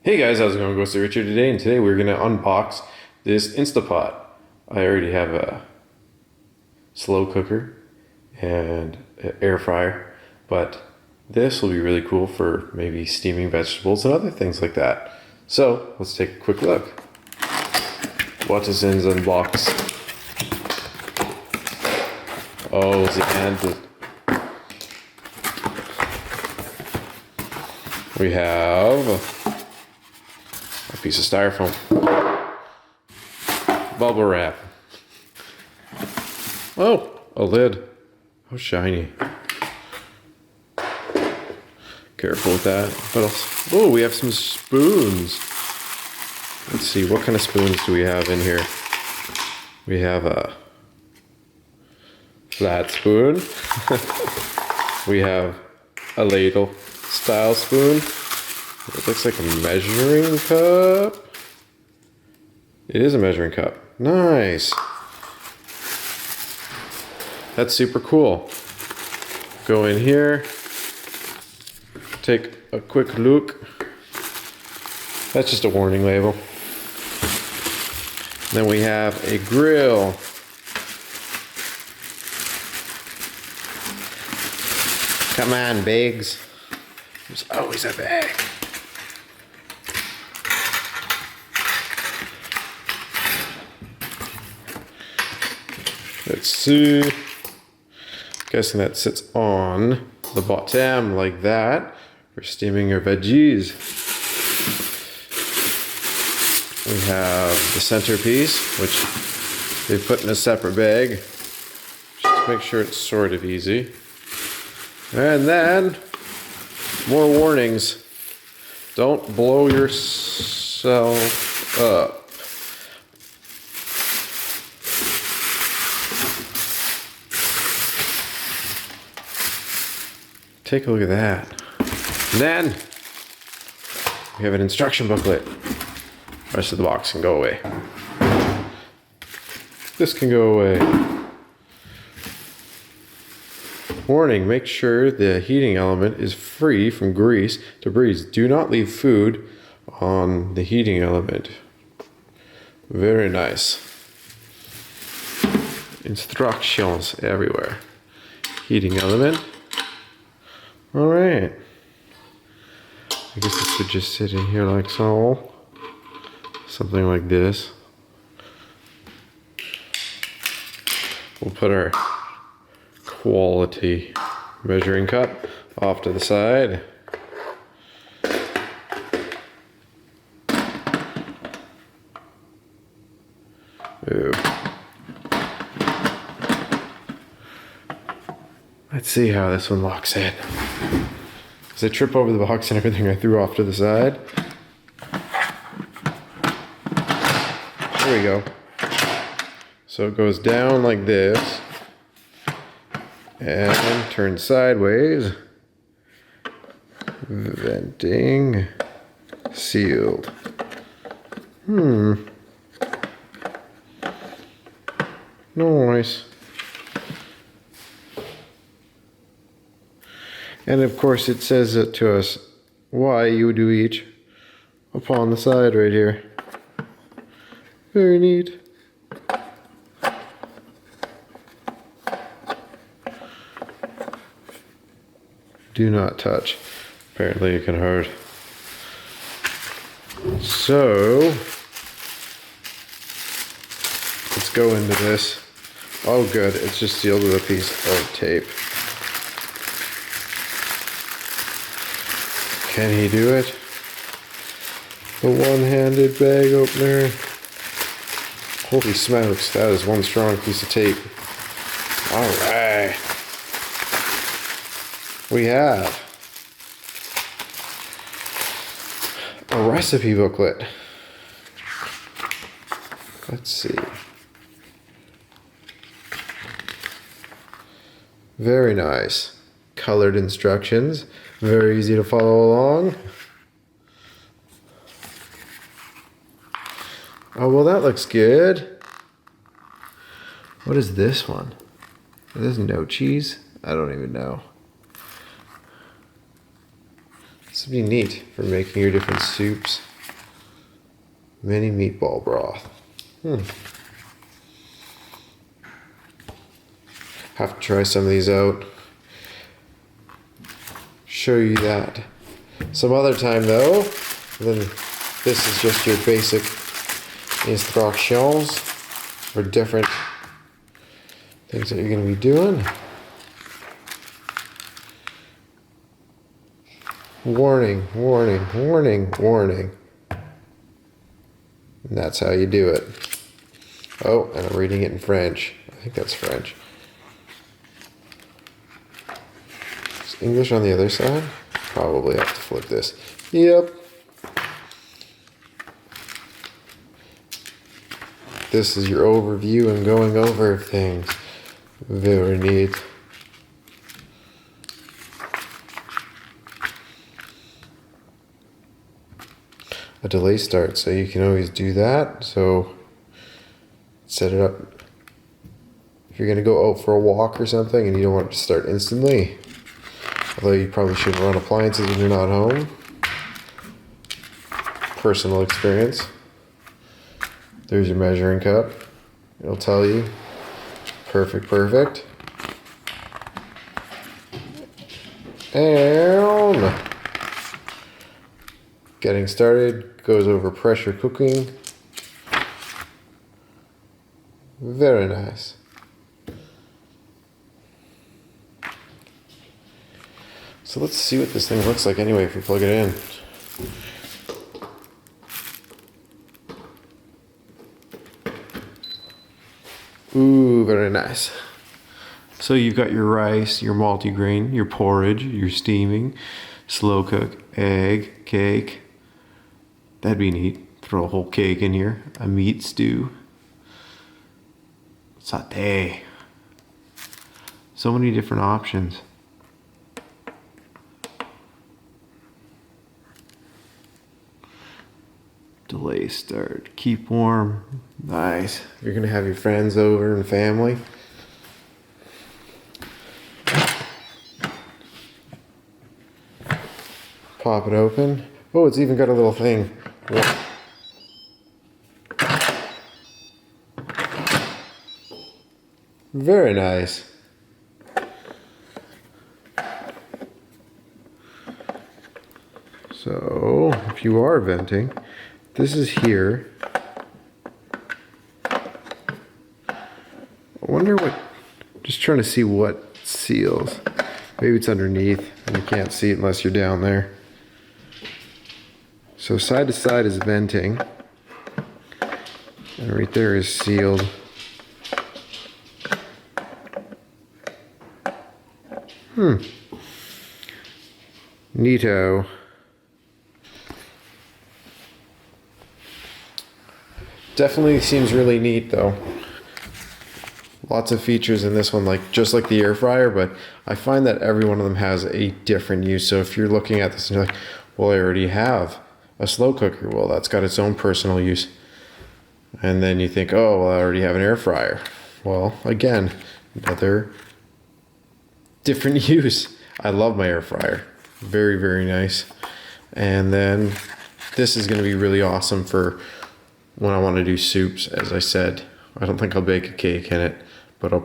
Hey guys, how's it going? Ghosty Richard today, and today we're going to unbox this Instantpot. I already have a slow cooker and an air fryer, but this will be really cool for maybe steaming vegetables and other things like that. So let's take a quick look. What is in the box? Oh, the end. We have a piece of styrofoam, bubble wrap. Oh, a lid. How shiny. Careful with that. What else? Oh, we have some spoons. Let's see, what kind of spoons do we have in here? We have a flat spoon. We have a ladle style spoon. It looks like a measuring cup. It is a measuring cup. Nice. That's super cool. Go in here. Take a quick look. That's just a warning label. Then we have a grill. Come on, Biggs. There's always a bag. Let's see. Guessing that sits on the bottom like that for steaming your veggies. We have the centerpiece, which they put in a separate bag. Just make sure it's sort of easy. And then more warnings. Don't blow yourself up. Take a look at that. And then we have an instruction booklet. The rest of the box can go away. This can go away. Warning, make sure the heating element is free from grease, debris. Do not leave food on the heating element. Very nice. Instructions everywhere. Heating element. All right. I guess this would just sit in here like so. Something like this. We'll put our quality measuring cup off to the side. Ooh. Let's see how this one locks in. As I trip over the box and everything I threw off to the side. There we go. So it goes down like this and turns sideways. Venting sealed. Nice. And of course it says it to us why you do each upon the side right here. Very neat. Do not touch. Apparently it can hurt. So let's go into this. Oh good, it's just sealed with a piece of tape. Can he do it? The one-handed bag opener. Holy smokes, that is one strong piece of tape. Alright. We have a recipe booklet. Let's see. Very nice. Colored instructions. Very easy to follow along. Oh, well, that looks good. What is this one? There's no cheese? I don't even know. This would be neat for making your different soups. Mini meatball broth. Have to try some of these out. Show you that some other time though. Then this is just your basic instructions for different things that you're going to be doing. Warning, warning, warning, warning. And that's how you do it. Oh, and I'm reading it in French. I think that's French. Is English on the other side? Probably have to flip this. Yep. This is your overview and going over things. Very neat. A delay start, so you can always do that. So set it up. If you're gonna go out for a walk or something and you don't want it to start instantly, although you probably shouldn't run appliances when you're not home. Personal experience. There's your measuring cup. It'll tell you. Perfect, perfect. And getting started, goes over pressure cooking. Very nice. So let's see what this thing looks like anyway if we plug it in. Ooh, very nice. So you've got your rice, your multigrain, your porridge, your steaming, slow cook, egg, cake. That'd be neat. Throw a whole cake in here. A meat stew. Sauté. So many different options. Delay start. Keep warm. Nice. You're gonna have your friends over and family. Pop it open. Oh, it's even got a little thing. Very nice. So, if you are venting, this is here. I wonder what, just trying to see what seals. Maybe it's underneath and you can't see it unless you're down there. So side to side is venting. And right there is sealed. Neato. Definitely seems really neat though. Lots of features in this one, like just like the air fryer, but I find that every one of them has a different use. So if you're looking at this and you're like, well, I already have a slow cooker. Well, that's got its own personal use. And then you think, oh, well, I already have an air fryer. Well, again, another different use. I love my air fryer. Very, very nice. And then this is going to be really awesome for when I want to do soups. As I said, I don't think I'll bake a cake in it, but I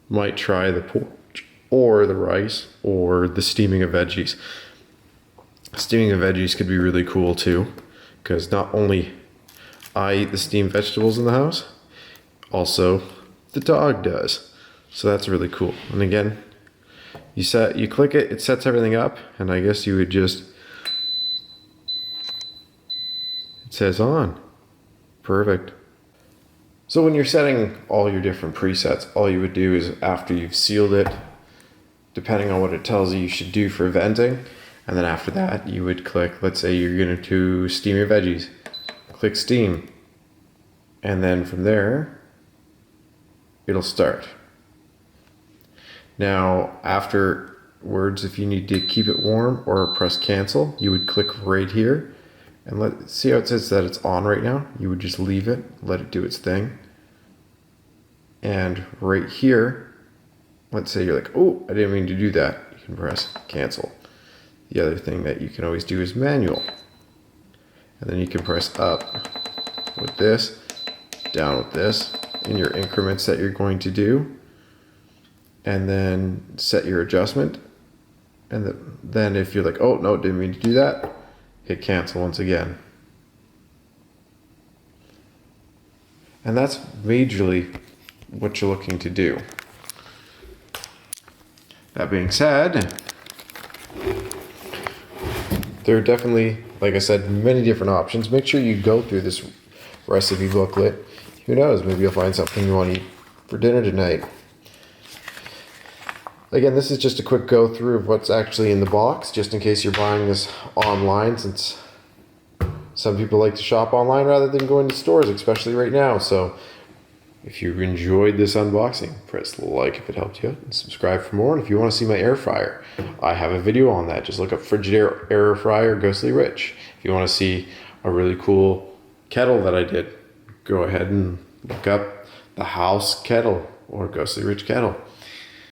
might try the porridge or the rice or the steaming of veggies. Steaming of veggies could be really cool too, because not only I eat the steamed vegetables in the house, also the dog does. So that's really cool. And again, you click it, it sets everything up, and I guess you would just, it says on. Perfect. So when you're setting all your different presets, all you would do is after you've sealed it, depending on what it tells you you should do for venting, and then after that you would click, let's say you're going to steam your veggies, click steam, and then from there it'll start. Now afterwards, if you need to keep it warm or press cancel, you would click right here. And see how it says that it's on right now? You would just leave it, let it do its thing. And right here, let's say you're like, oh, I didn't mean to do that. You can press cancel. The other thing that you can always do is manual. And then you can press up with this, down with this in your increments that you're going to do, and then set your adjustment. And then if you're like, oh no, didn't mean to do that, hit cancel once again. And that's majorly what you're looking to do. That being said, there are definitely, like I said, many different options. Make sure you go through this recipe booklet. Who knows, maybe you'll find something you want to eat for dinner tonight. Again, this is just a quick go through of what's actually in the box, just in case you're buying this online, since some people like to shop online rather than going to stores, especially right now. So if you enjoyed this unboxing, press like if it helped you out, and subscribe for more. And if you want to see my air fryer, I have a video on that. Just look up Frigidaire air fryer Ghostly Rich. If you want to see a really cool kettle that I did, go ahead and look up the House Kettle or Ghostly Rich Kettle.